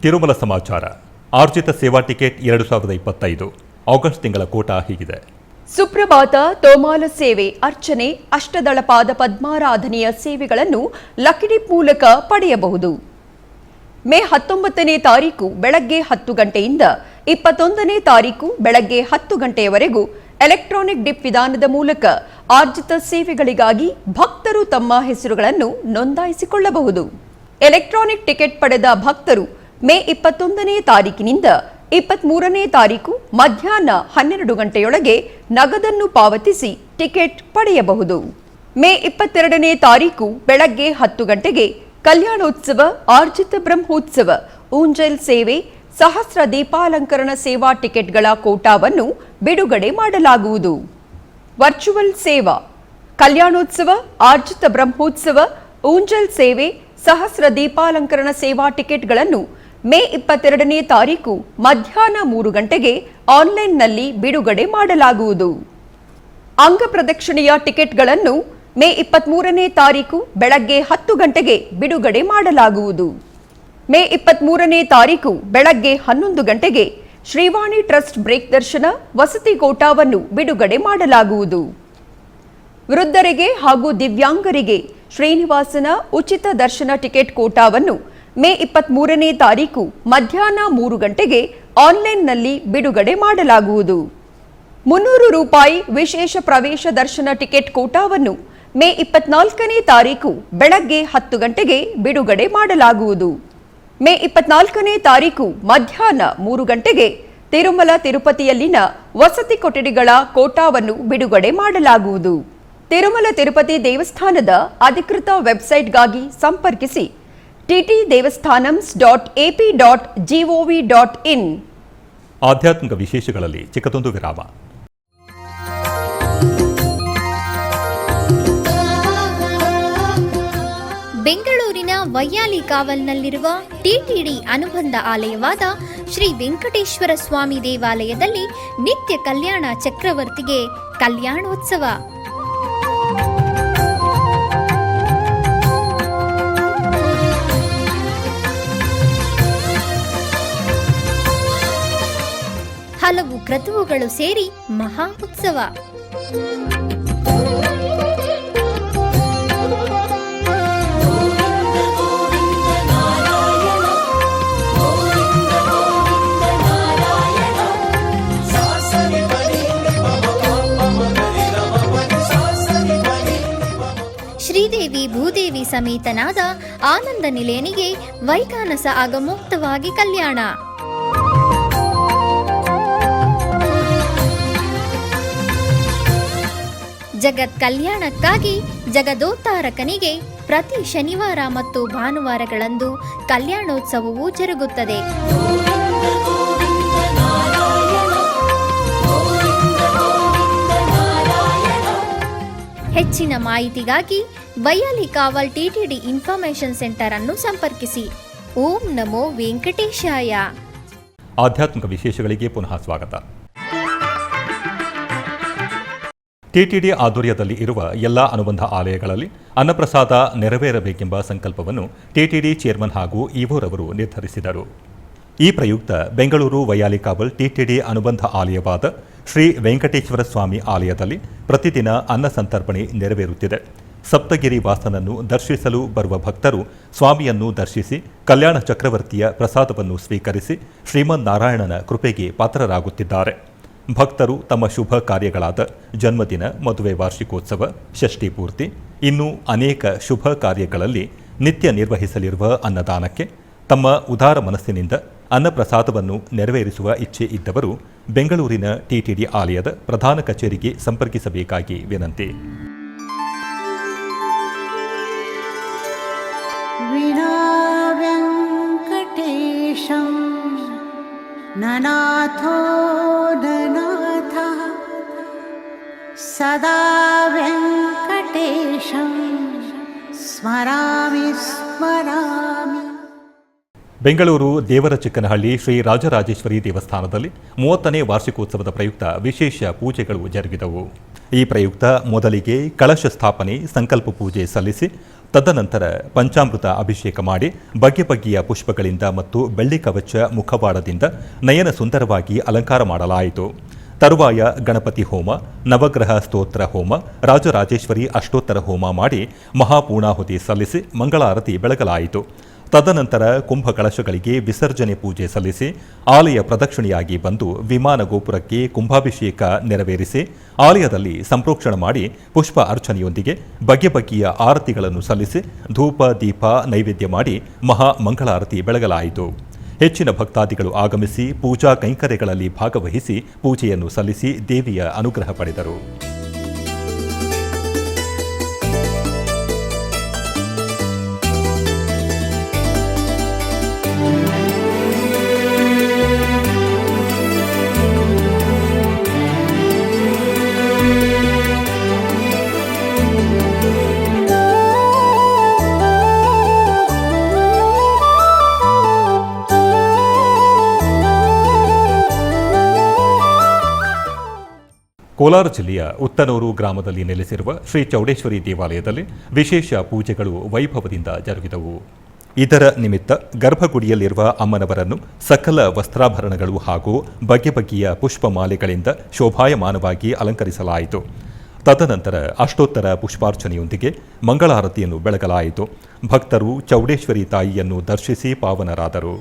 ತಿರುಮಲ ಸಮಾಚಾರ. ಆರ್ಜಿತ ಸೇವಾ ಟಿಕೆಟ್ 2025 ಆಗಸ್ಟ್ ತಿಂಗಳ ಕೋಟಾ ಹೀಗಿದೆ. ಸುಪ್ರಭಾತ, ತೋಮಾಲ ಸೇವೆ, ಅರ್ಚನೆ, ಅಷ್ಟದಳ ಪಾದ ಪದ್ಮಾರಾಧನೆಯ ಸೇವೆಗಳನ್ನು ಲಕ್ಕಿ ಡಿಪ್ ಮೂಲಕ ಪಡೆಯಬಹುದು. ಮೇ 19ನೇ ತಾರೀಕು ಬೆಳಗ್ಗೆ 10 ಗಂಟೆಯಿಂದ 21ನೇ ತಾರೀಕು ಬೆಳಗ್ಗೆ 10 ಗಂಟೆಯವರೆಗೂ ಎಲೆಕ್ಟ್ರಾನಿಕ್ ಡಿಪ್ ವಿಧಾನದ ಮೂಲಕ ಆರ್ಜಿತ ಸೇವೆಗಳಿಗಾಗಿ ಭಕ್ತರು ತಮ್ಮ ಹೆಸರುಗಳನ್ನು ನೋಂದಾಯಿಸಿಕೊಳ್ಳಬಹುದು. ಎಲೆಕ್ಟ್ರಾನಿಕ್ ಟಿಕೆಟ್ ಪಡೆದ ಭಕ್ತರು ಮೇ 21ನೇ ತಾರೀಕಿನಿಂದ 23ನೇ ತಾರೀಕು ಮಧ್ಯಾಹ್ನ 12 ಗಂಟೆಯೊಳಗೆ ನಗದನ್ನು ಪಾವತಿಸಿ ಟಿಕೆಟ್ ಪಡೆಯಬಹುದು. ಮೇ 22ನೇ ತಾರೀಕು ಬೆಳಗ್ಗೆ 10 ಗಂಟೆಗೆ ಕಲ್ಯಾಣೋತ್ಸವ, ಆರ್ಜಿತ ಬ್ರಹ್ಮೋತ್ಸವ, ಊಂಜಲ್ ಸೇವೆ, ಸಹಸ್ರ ದೀಪಾಲಂಕರಣ ಸೇವಾ ಟಿಕೆಟ್ಗಳ ಕೋಟಾವನ್ನು ಬಿಡುಗಡೆ ಮಾಡಲಾಗುವುದು. ವರ್ಚುವಲ್ ಸೇವಾ, ಕಲ್ಯಾಣೋತ್ಸವ, ಆರ್ಜಿತ ಬ್ರಹ್ಮೋತ್ಸವ, ಊಂಜಲ್ ಸೇವೆ, ಸಹಸ್ರ ದೀಪಾಲಂಕರಣ ಸೇವಾ ಟಿಕೆಟ್ಗಳನ್ನು ಮೇ 22ನೇ ತಾರೀಕು ಮಧ್ಯಾಹ್ನ 3 ಗಂಟೆಗೆ ಆನ್ಲೈನ್ನಲ್ಲಿ ಬಿಡುಗಡೆ ಮಾಡಲಾಗುವುದು. ಅಂಗ ಪ್ರದಕ್ಷಿಣೆಯ ಟಿಕೆಟ್ಗಳನ್ನು ಮೇ 23ನೇ ತಾರೀಕು ಬೆಳಗ್ಗೆ 10 ಗಂಟೆಗೆ ಬಿಡುಗಡೆ ಮಾಡಲಾಗುವುದು. ಮೇ 23ನೇ ತಾರೀಕು ಬೆಳಗ್ಗೆ 11 ಗಂಟೆಗೆ ಶ್ರೀವಾಣಿ ಟ್ರಸ್ಟ್ ಬ್ರೇಕ್ ದರ್ಶನ ವಸತಿ ಕೋಟಾವನ್ನು ಬಿಡುಗಡೆ ಮಾಡಲಾಗುವುದು. ವೃದ್ಧರಿಗೆ ಹಾಗೂ ದಿವ್ಯಾಂಗರಿಗೆ ಶ್ರೀನಿವಾಸನ ಉಚಿತ ದರ್ಶನ ಟಿಕೆಟ್ ಕೋಟಾವನ್ನು ಮೇ 23ನೇ ತಾರೀಕು ಮಧ್ಯಾಹ್ನ 3 ಗಂಟೆಗೆ ಆನ್ಲೈನ್ನಲ್ಲಿ ಬಿಡುಗಡೆ ಮಾಡಲಾಗುವುದು. 300 ರೂಪಾಯಿ ವಿಶೇಷ ಪ್ರವೇಶ ದರ್ಶನ ಟಿಕೆಟ್ ಕೋಟಾವನ್ನು ಮೇ 24ನೇ ತಾರೀಕು ಬೆಳಗ್ಗೆ 10 ಗಂಟೆಗೆ ಬಿಡುಗಡೆ ಮಾಡಲಾಗುವುದು. ಮೇ 24ನೇ ತಾರೀಕು ಮಧ್ಯಾಹ್ನ 3 ಗಂಟೆಗೆ ತಿರುಮಲ ತಿರುಪತಿಯಲ್ಲಿನ ವಸತಿ ಕೊಠಡಿಗಳ ಕೋಟಾವನ್ನು ಬಿಡುಗಡೆ ಮಾಡಲಾಗುವುದು. ತಿರುಮಲ ತಿರುಪತಿ ದೇವಸ್ಥಾನದ ಅಧಿಕೃತ ವೆಬ್ಸೈಟ್ಗಾಗಿ ಸಂಪರ್ಕಿಸಿ ttdevastanams.ap.gov.in. ಆಧ್ಯಾತ್ಮಿಕ ವಿಶೇಷಗಳಲ್ಲಿ ಚಿಕ್ಕದೊಂದು ವಿರಾಮ. ಬೆಂಗಳೂರಿನ ವೈಯಾಲಿ ಕಾವಲ್ನಲ್ಲಿರುವ ಟಿಟಿಡಿ ಅನುಬಂಧ ಆಲಯವಾದ ಶ್ರೀ ವೆಂಕಟೇಶ್ವರ ಸ್ವಾಮಿ ದೇವಾಲಯದಲ್ಲಿ ನಿತ್ಯ ಕಲ್ಯಾಣ ಚಕ್ರವರ್ತಿಗೆ ಕಲ್ಯಾಣೋತ್ಸವ. ಹಲವು ಕ್ರತುವುಗಳು ಸೇರಿ ಮಹಾ ಉತ್ಸವ. ಶ್ರೀದೇವಿ ಭೂದೇವಿ ಸಮೇತನಾದ ಆನಂದ ನಿಲಯನಿಗೆ ವೈಖಾನಸ ಆಗಮೋಕ್ತವಾಗಿ ಕಲ್ಯಾಣ. ಜಗತ್ ಕಲ್ಯಾಣಕ್ಕಾಗಿ ಜಗದೋತ್ತಾರಕನಿಗೆ ಪ್ರತಿ ಶನಿವಾರ ಮತ್ತು ಭಾನುವಾರಗಳಂದು ಕಲ್ಯಾಣೋತ್ಸವವು ಜರುಗುತ್ತದೆ. ಹೆಚ್ಚಿನ ಮಾಹಿತಿಗಾಗಿ ವೈಯಾಲಿ ಕಾವಲ್ ಟಿಟಿಡಿ ಇನ್ಫಾರ್ಮೇಶನ್ ಸೆಂಟರ್ ಅನ್ನು ಸಂಪರ್ಕಿಸಿ. ಓಂ ನಮೋ ವೆಂಕಟೇಶಾಯ. ಆಧ್ಯಾತ್ಮಿಕ ವಿಶೇಷಗಳಿಗೆ ಪುನಃ ಸ್ವಾಗತ. ಟಿಟಿಡಿ ಆಧ್ವರ್ಯದಲ್ಲಿ ಇರುವ ಎಲ್ಲ ಅನುಬಂಧ ಆಲಯಗಳಲ್ಲಿ ಅನ್ನಪ್ರಸಾದ ನೆರವೇರಬೇಕೆಂಬ ಸಂಕಲ್ಪವನ್ನು ಟಿಟಿಡಿ ಚೇರ್ಮನ್ ಹಾಗೂ ಇವೋರವರು ನಿರ್ಧರಿಸಿದರು. ಈ ಪ್ರಯುಕ್ತ ಬೆಂಗಳೂರು ವೈಯಾಲಿ ಕಾವಲ್ ಟಿಟಿಡಿ ಅನುಬಂಧ ಆಲಯವಾದ ಶ್ರೀ ವೆಂಕಟೇಶ್ವರ ಸ್ವಾಮಿ ಆಲಯದಲ್ಲಿ ಪ್ರತಿದಿನ ಅನ್ನ ಸಂತರ್ಪಣೆ ನೆರವೇರುತ್ತಿದೆ. ಸಪ್ತಗಿರಿ ವಾಸನನ್ನು ದರ್ಶಿಸಲು ಬರುವ ಭಕ್ತರು ಸ್ವಾಮಿಯನ್ನು ದರ್ಶಿಸಿ ಕಲ್ಯಾಣ ಚಕ್ರವರ್ತಿಯ ಪ್ರಸಾದವನ್ನು ಸ್ವೀಕರಿಸಿ ಶ್ರೀಮನ್ನಾರಾಯಣನ ಕೃಪೆಗೆ ಪಾತ್ರರಾಗುತ್ತಿದ್ದಾರೆ. ಭಕ್ತರು ತಮ್ಮ ಶುಭ ಕಾರ್ಯಗಳಾದ ಜನ್ಮದಿನ, ಮದುವೆ, ವಾರ್ಷಿಕೋತ್ಸವ, ಷಷ್ಠಿ ಪೂರ್ತಿ, ಇನ್ನೂ ಅನೇಕ ಶುಭ ಕಾರ್ಯಗಳಲ್ಲಿ ನಿತ್ಯ ನಿರ್ವಹಿಸಲಿರುವ ಅನ್ನದಾನಕ್ಕೆ ತಮ್ಮ ಉದಾರ ಮನಸ್ಸಿನಿಂದ ಅನ್ನಪ್ರಸಾದವನ್ನು ನೆರವೇರಿಸುವ ಇಚ್ಛೆ ಇದ್ದವರು ಬೆಂಗಳೂರಿನ ಟಿಟಿಡಿ ಆಲಯದ ಪ್ರಧಾನ ಕಚೇರಿಗೆ ಸಂಪರ್ಕಿಸಬೇಕಾಗಿ ವಿನಂತಿ. ವಿನಾ ವೆಂಕಟೇಶಂ ನನಾಥೋ ನನಾಥ ಸದಾ ವೆಂಕಟೇಶಂ ಸ್ಮರಾಮಿ ಸ್ಮರಾಮಿ. ಬೆಂಗಳೂರು ದೇವರಚಿಕ್ಕನಹಳ್ಳಿ ಶ್ರೀ ರಾಜರಾಜೇಶ್ವರಿ ದೇವಸ್ಥಾನದಲ್ಲಿ 30ನೇ ವಾರ್ಷಿಕೋತ್ಸವದ ಪ್ರಯುಕ್ತ ವಿಶೇಷ ಪೂಜೆಗಳು ಜರುಗಿದವು. ಈ ಪ್ರಯುಕ್ತ ಮೊದಲಿಗೆ ಕಳಶ ಸ್ಥಾಪನೆ, ಸಂಕಲ್ಪ ಪೂಜೆ ಸಲ್ಲಿಸಿ ತದನಂತರ ಪಂಚಾಮೃತ ಅಭಿಷೇಕ ಮಾಡಿ ಬಗೆ ಬಗೆಯ ಪುಷ್ಪಗಳಿಂದ ಮತ್ತು ಬೆಳ್ಳಿ ಕವಚ ಮುಖವಾಡದಿಂದ ನಯನ ಸುಂದರವಾಗಿ ಅಲಂಕಾರ ಮಾಡಲಾಯಿತು. ತರುವಾಯ ಗಣಪತಿ ಹೋಮ, ನವಗ್ರಹ ಸ್ತೋತ್ರ ಹೋಮ, ರಾಜರಾಜೇಶ್ವರಿ ಅಷ್ಟೋತ್ತರ ಹೋಮ ಮಾಡಿ ಮಹಾಪೂರ್ಣಾಹುತಿ ಸಲ್ಲಿಸಿ ಮಂಗಳಾರತಿ ಬೆಳಗಲಾಯಿತು. ತದನಂತರ ಕುಂಭ ಕಳಶಗಳಿಗೆ ವಿಸರ್ಜನೆ ಪೂಜೆ ಸಲ್ಲಿಸಿ ಆಲಯ ಪ್ರದಕ್ಷಿಣೆಯಾಗಿ ಬಂದು ವಿಮಾನ ಗೋಪುರಕ್ಕೆ ಕುಂಭಾಭಿಷೇಕ ನೆರವೇರಿಸಿ ಆಲಯದಲ್ಲಿ ಸಂಪ್ರೋಕ್ಷಣ ಮಾಡಿ ಪುಷ್ಪ ಅರ್ಚನೆಯೊಂದಿಗೆ ಬಗೆ ಬಗೆಯ ಆರತಿಗಳನ್ನು ಸಲ್ಲಿಸಿ ಧೂಪ ದೀಪ ನೈವೇದ್ಯ ಮಾಡಿ ಮಹಾ ಮಂಗಳಾರತಿ ಬೆಳಗಲಾಯಿತು. ಹೆಚ್ಚಿನ ಭಕ್ತಾದಿಗಳು ಆಗಮಿಸಿ ಪೂಜಾ ಕೈಂಕರ್ಯಗಳಲ್ಲಿ ಭಾಗವಹಿಸಿ ಪೂಜೆಯನ್ನು ಸಲ್ಲಿಸಿ ದೇವಿಯ ಅನುಗ್ರಹ ಪಡೆದರು. ಕೋಲಾರ ಜಿಲ್ಲೆಯ ಉತ್ತನೂರು ಗ್ರಾಮದಲ್ಲಿ ನೆಲೆಸಿರುವ ಶ್ರೀ ಚೌಡೇಶ್ವರಿ ದೇವಾಲಯದಲ್ಲಿ ವಿಶೇಷ ಪೂಜೆಗಳು ವೈಭವದಿಂದ ಜರುಗಿದವು. ಇದರ ನಿಮಿತ್ತ ಗರ್ಭಗುಡಿಯಲ್ಲಿರುವ ಅಮ್ಮನವರನ್ನು ಸಕಲ ವಸ್ತ್ರಾಭರಣಗಳು ಹಾಗೂ ಬಗೆ ಬಗೆಯ ಪುಷ್ಪಮಾಲೆಗಳಿಂದ ಶೋಭಾಯಮಾನವಾಗಿ ಅಲಂಕರಿಸಲಾಯಿತು. ತದನಂತರ ಅಷ್ಟೋತ್ತರ ಪುಷ್ಪಾರ್ಚನೆಯೊಂದಿಗೆ ಮಂಗಳಾರತಿಯನ್ನು ಬೆಳಗಲಾಯಿತು. ಭಕ್ತರು ಚೌಡೇಶ್ವರಿ ತಾಯಿಯನ್ನು ದರ್ಶಿಸಿ ಪಾವನರಾದರು.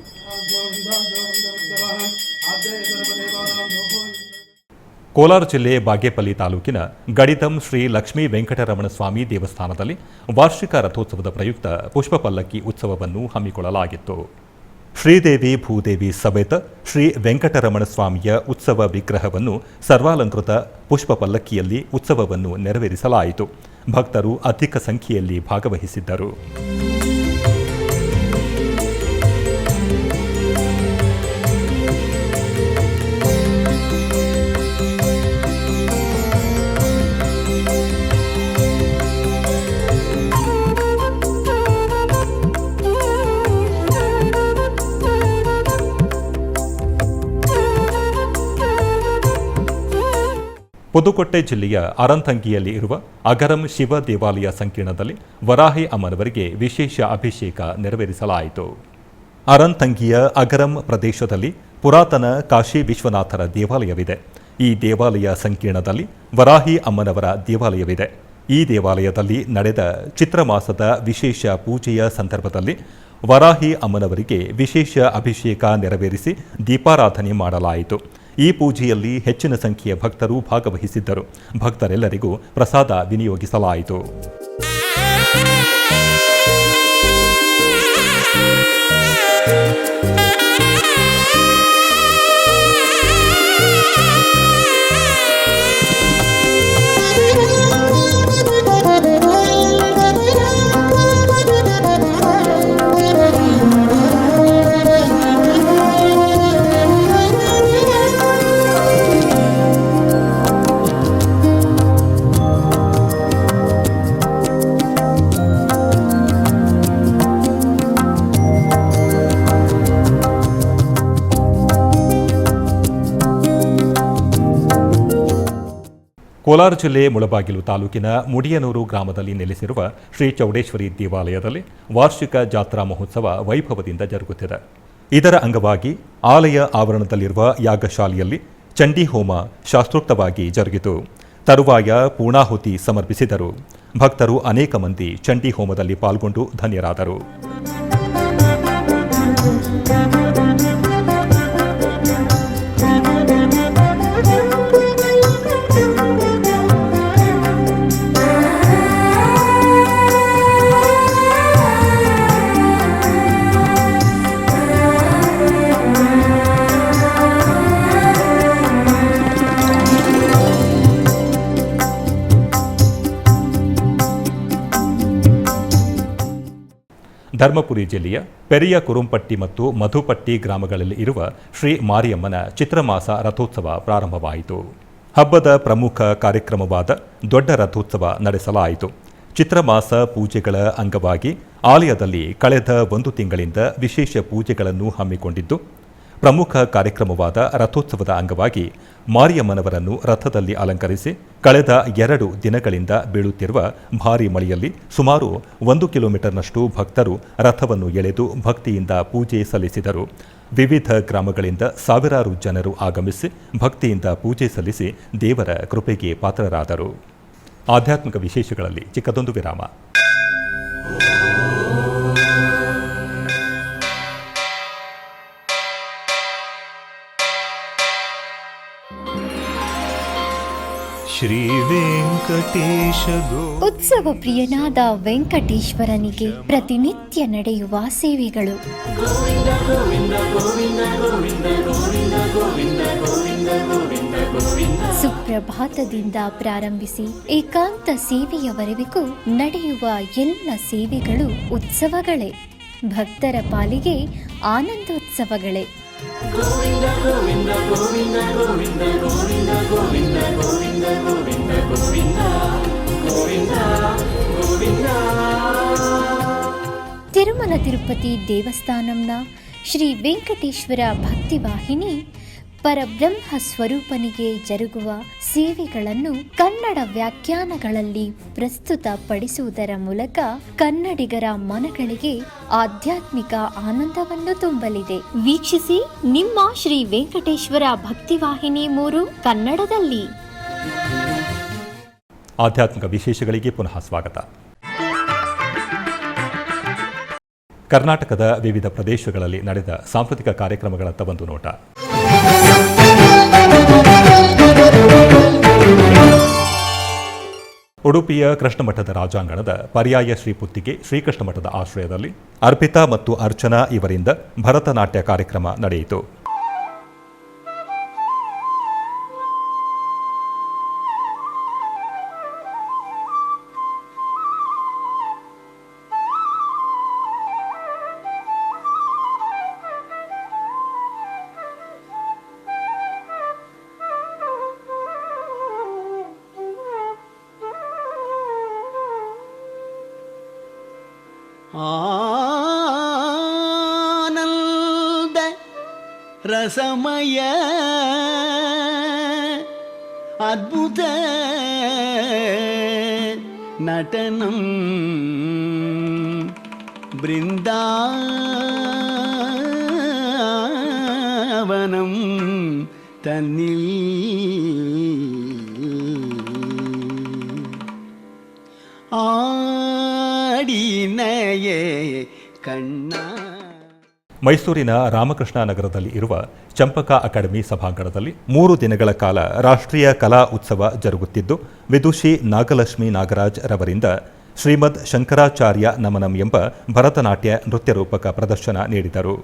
ಕೋಲಾರ ಜಿಲ್ಲೆ ಬಾಗೇಪಲ್ಲಿ ತಾಲೂಕಿನ ಗಡಿದಂ ಶ್ರೀ ಲಕ್ಷ್ಮೀ ವೆಂಕಟರಮಣ ಸ್ವಾಮಿ ದೇವಸ್ಥಾನದಲ್ಲಿ ವಾರ್ಷಿಕ ರಥೋತ್ಸವದ ಪ್ರಯುಕ್ತ ಪುಷ್ಪ ಪಲ್ಲಕ್ಕಿ ಉತ್ಸವವನ್ನು ಹಮ್ಮಿಕೊಳ್ಳಲಾಗಿತ್ತು. ಶ್ರೀದೇವಿ ಭೂದೇವಿ ಸಮೇತ ಶ್ರೀ ವೆಂಕಟರಮಣ ಸ್ವಾಮಿಯ ಉತ್ಸವ ವಿಗ್ರಹವನ್ನು ಸರ್ವಾಲಂಕೃತ ಪುಷ್ಪ ಪಲ್ಲಕ್ಕಿಯಲ್ಲಿ ಉತ್ಸವವನ್ನು ನೆರವೇರಿಸಲಾಯಿತು. ಭಕ್ತರು ಅಧಿಕ ಸಂಖ್ಯೆಯಲ್ಲಿ ಭಾಗವಹಿಸಿದ್ದರು. ಪುದುಕೋಟ್ಟೆ ಜಿಲ್ಲೆಯ ಅರಂತಂಗಿಯಲ್ಲಿ ಇರುವ ಅಗರಂ ಶಿವ ದೇವಾಲಯ ಸಂಕೀರ್ಣದಲ್ಲಿ ವರಾಹಿ ಅಮ್ಮನವರಿಗೆ ವಿಶೇಷ ಅಭಿಷೇಕ ನೆರವೇರಿಸಲಾಯಿತು. ಅರಂತಂಗಿಯ ಅಗರಂ ಪ್ರದೇಶದಲ್ಲಿ ಪುರಾತನ ಕಾಶಿ ವಿಶ್ವನಾಥರ ದೇವಾಲಯವಿದೆ. ಈ ದೇವಾಲಯ ಸಂಕೀರ್ಣದಲ್ಲಿ ವರಾಹಿ ಅಮ್ಮನವರ ದೇವಾಲಯವಿದೆ. ಈ ದೇವಾಲಯದಲ್ಲಿ ನಡೆದ ಚಿತ್ರಮಾಸದ ವಿಶೇಷ ಪೂಜೆಯ ಸಂದರ್ಭದಲ್ಲಿ ವರಾಹಿ ಅಮ್ಮನವರಿಗೆ ವಿಶೇಷ ಅಭಿಷೇಕ ನೆರವೇರಿಸಿ ದೀಪಾರಾಧನೆ ಮಾಡಲಾಯಿತು. ಈ ಪೂಜೆಯಲ್ಲಿ ಹೆಚ್ಚಿನ ಸಂಖ್ಯೆಯ ಭಕ್ತರು ಭಾಗವಹಿಸಿದ್ದರು. ಭಕ್ತರೆಲ್ಲರಿಗೂ ಪ್ರಸಾದ ವಿನಿಯೋಗಿಸಲಾಯಿತು. ಕೋಲಾರ ಜಿಲ್ಲೆ ಮುಳಬಾಗಿಲು ತಾಲೂಕಿನ ಮುಡಿಯನೂರು ಗ್ರಾಮದಲ್ಲಿ ನೆಲೆಸಿರುವ ಶ್ರೀ ಚೌಡೇಶ್ವರಿ ದೇವಾಲಯದಲ್ಲಿ ವಾರ್ಷಿಕ ಜಾತ್ರಾ ಮಹೋತ್ಸವ ವೈಭವದಿಂದ ಜರುಗುತ್ತಿದೆ. ಇದರ ಅಂಗವಾಗಿ ಆಲಯ ಆವರಣದಲ್ಲಿರುವ ಯಾಗಶಾಲೆಯಲ್ಲಿ ಚಂಡಿ ಹೋಮ ಶಾಸ್ತ್ರೋಕ್ತವಾಗಿ ಜರುಗಿತು. ತರುವಾಯ ಪೂರ್ಣಾಹುತಿ ಸಮರ್ಪಿಸಿದರು. ಭಕ್ತರು ಅನೇಕ ಮಂದಿ ಚಂಡಿ ಹೋಮದಲ್ಲಿ ಪಾಲ್ಗೊಂಡು ಧನ್ಯರಾದರು. ಧರ್ಮಪುರಿ ಜಿಲ್ಲೆಯ ಪೆರಿಯ ಕುರುಂಪಟ್ಟಿ ಮತ್ತು ಮಧುಪಟ್ಟಿ ಗ್ರಾಮಗಳಲ್ಲಿ ಇರುವ ಶ್ರೀ ಮಾರಿಯಮ್ಮನ ಚಿತ್ರಮಾಸ ರಥೋತ್ಸವ ಪ್ರಾರಂಭವಾಯಿತು. ಹಬ್ಬದ ಪ್ರಮುಖ ಕಾರ್ಯಕ್ರಮವಾದ ದೊಡ್ಡ ರಥೋತ್ಸವ ನಡೆಸಲಾಯಿತು. ಚಿತ್ರಮಾಸ ಪೂಜೆಗಳ ಅಂಗವಾಗಿ ಆಲಯದಲ್ಲಿ ಕಳೆದ 1 ತಿಂಗಳಿಂದ ವಿಶೇಷ ಪೂಜೆಗಳನ್ನು ಹಮ್ಮಿಕೊಂಡಿದ್ದು, ಪ್ರಮುಖ ಕಾರ್ಯಕ್ರಮವಾದ ರಥೋತ್ಸವದ ಅಂಗವಾಗಿ ಮಾರಿಯಮ್ಮನವರನ್ನು ರಥದಲ್ಲಿ ಅಲಂಕರಿಸಿ ಕಳೆದ 2 ದಿನಗಳಿಂದ ಬೀಳುತ್ತಿರುವ ಭಾರೀ ಮಳೆಯಲ್ಲಿ ಸುಮಾರು 1 ಕಿಲೋಮೀಟರ್ನಷ್ಟು ಭಕ್ತರು ರಥವನ್ನು ಎಳೆದು ಭಕ್ತಿಯಿಂದ ಪೂಜೆ ಸಲ್ಲಿಸಿದರು. ವಿವಿಧ ಗ್ರಾಮಗಳಿಂದ ಸಾವಿರಾರು ಜನರು ಆಗಮಿಸಿ ಭಕ್ತಿಯಿಂದ ಪೂಜೆ ಸಲ್ಲಿಸಿ ದೇವರ ಕೃಪೆಗೆ ಪಾತ್ರರಾದರು. ಆಧ್ಯಾತ್ಮಿಕ ವಿಶೇಷಗಳಲ್ಲಿ ಚಿಕ್ಕದೊಂದು ವಿರಾಮ. ಶ್ರೀ ವೆಂಕಟೇಶ ಉತ್ಸವ ಪ್ರಿಯನಾದ ವೆಂಕಟೇಶ್ವರನಿಗೆ ಪ್ರತಿನಿತ್ಯ ನಡೆಯುವ ಸೇವೆಗಳು. ಸುಪ್ರಭಾತದಿಂದ ಪ್ರಾರಂಭಿಸಿ ಏಕಾಂತ ಸೇವೆಯವರೆಗೂ ನಡೆಯುವ ಎಲ್ಲ ಸೇವೆಗಳು ಉತ್ಸವಗಳೇ. ಭಕ್ತರ ಪಾಲಿಗೆ ಆನಂದೋತ್ಸವಗಳೇ. ತಿರುಮಲ ತಿರುಪತಿ ದೇವಸ್ಥಾನಂನ ಶ್ರೀ ವೆಂಕಟೇಶ್ವರ ಭಕ್ತಿವಾಹಿನಿ ಪರಬ್ರಹ್ಮ ಸ್ವರೂಪನಿಗೆ ಜರುಗುವ ಸೇವೆಗಳನ್ನು ಕನ್ನಡ ವ್ಯಾಖ್ಯಾನಗಳಲ್ಲಿ ಪ್ರಸ್ತುತಪಡಿಸುವುದರ ಮೂಲಕ ಕನ್ನಡಿಗರ ಮನಗಳಿಗೆ ಆಧ್ಯಾತ್ಮಿಕ ಆನಂದವನ್ನು ತುಂಬಲಿದೆ. ವೀಕ್ಷಿಸಿ ನಿಮ್ಮ ಶ್ರೀ ವೆಂಕಟೇಶ್ವರ ಭಕ್ತಿವಾಹಿನಿ 3 ಕನ್ನಡದಲ್ಲಿ. ಆಧ್ಯಾತ್ಮಿಕ ವಿಶೇಷಗಳಿಗೆ ಪುನಃ ಸ್ವಾಗತ. ಕರ್ನಾಟಕದ ವಿವಿಧ ಪ್ರದೇಶಗಳಲ್ಲಿ ನಡೆದ ಸಾಂಸ್ಕೃತಿಕ ಕಾರ್ಯಕ್ರಮಗಳತ್ತ ಒಂದು ನೋಟ. ಉಡುಪಿಯ ಕೃಷ್ಣಮಠದ ರಾಜಾಂಗಣದ ಪರ್ಯಾಯ ಶ್ರೀಪುತ್ತಿಗೆ ಶ್ರೀಕೃಷ್ಣ ಮಠದ ಆಶ್ರಯದಲ್ಲಿ ಅರ್ಪಿತಾ ಮತ್ತು ಅರ್ಚನಾ ಇವರಿಂದ ಭರತನಾಟ್ಯ ಕಾರ್ಯಕ್ರಮ ನಡೆಯಿತು. ಆನಂದ ರಸಮಯ ಅದ್ಭುತ ನಟನಂ ಬೃಂದಾವನಂ ತನ್ನಿಲ್ ಆಡಿನಯೇ ಕಣ್ಣ. ಮೈಸೂರಿನ ರಾಮಕೃಷ್ಣ ನಗರದಲ್ಲಿ ಇರುವ ಚಂಪಕ ಅಕಾಡೆಮಿ ಸಭಾಂಗಣದಲ್ಲಿ 3 ದಿನಗಳ ಕಾಲ ರಾಷ್ಟ್ರೀಯ ಕಲಾ ಉತ್ಸವ ಜರುಗುತ್ತಿದ್ದು, ವಿದುಷಿ ನಾಗಲಕ್ಷ್ಮಿ ನಾಗರಾಜ್ ರವರಿಂದ ಶ್ರೀಮದ್ ಶಂಕರಾಚಾರ್ಯ ನಮನಂ ಎಂಬ ಭರತನಾಟ್ಯ ನೃತ್ಯ ರೂಪಕ ಪ್ರದರ್ಶನ ನೀಡಿದರು.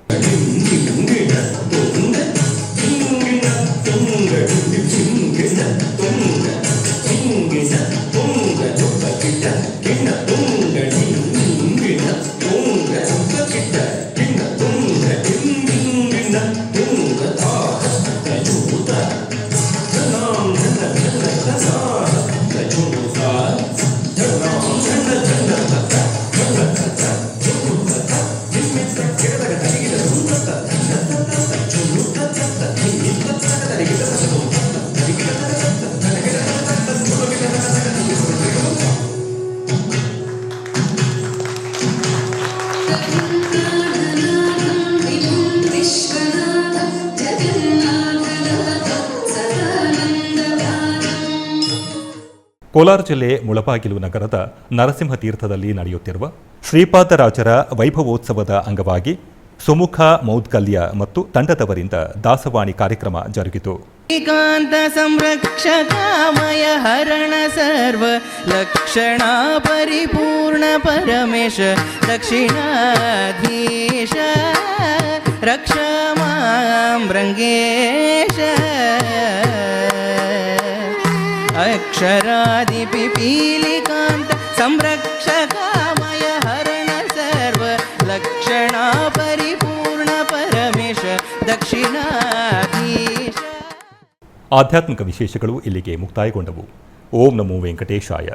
ಕೋಲಾರ ಜಿಲ್ಲೆ ಮುಳಬಾಗಿಲು ನಗರದ ನರಸಿಂಹತೀರ್ಥದಲ್ಲಿ ನಡೆಯುತ್ತಿರುವ ಶ್ರೀಪಾದರಾಜರ ವೈಭವೋತ್ಸವದ ಅಂಗವಾಗಿ ಸುಮುಖ ಮೌದ್ಗಲ್ಯ ಮತ್ತು ತಂಡದವರಿಂದ ದಾಸವಾಣಿ ಕಾರ್ಯಕ್ರಮ ಜರುಗಿತು. ಏಕಾಂತ ಸಂರಕ್ಷಕಾಮಯ ಹರಣ ಸರ್ವ ಲಕ್ಷಣ ಪರಿಪೂರ್ಣ ಪರಮೇಶ ದಕ್ಷಿಣಾಧೀಶ ರಕ್ಷ ಮಾಂ ರಂಗೇಶ ಅಕ್ಷರಾದಿ ಪಿಪೀಲಿಕಾಂತ ಸಂರಕ್ಷಕಾಮಯ ಹರಣ ಸರ್ವ ಲಕ್ಷಣ ಪರಿಪೂರ್ಣ ಪರಮೇಶ ದಕ್ಷಿಣಾಧೀಶ. ಆಧ್ಯಾತ್ಮಿಕ ವಿಶೇಷಗಳು ಇಲ್ಲಿಗೆ ಮುಕ್ತಾಯಗೊಂಡವು. ಓಂ ನಮೋ ವೆಂಕಟೇಶಾಯ.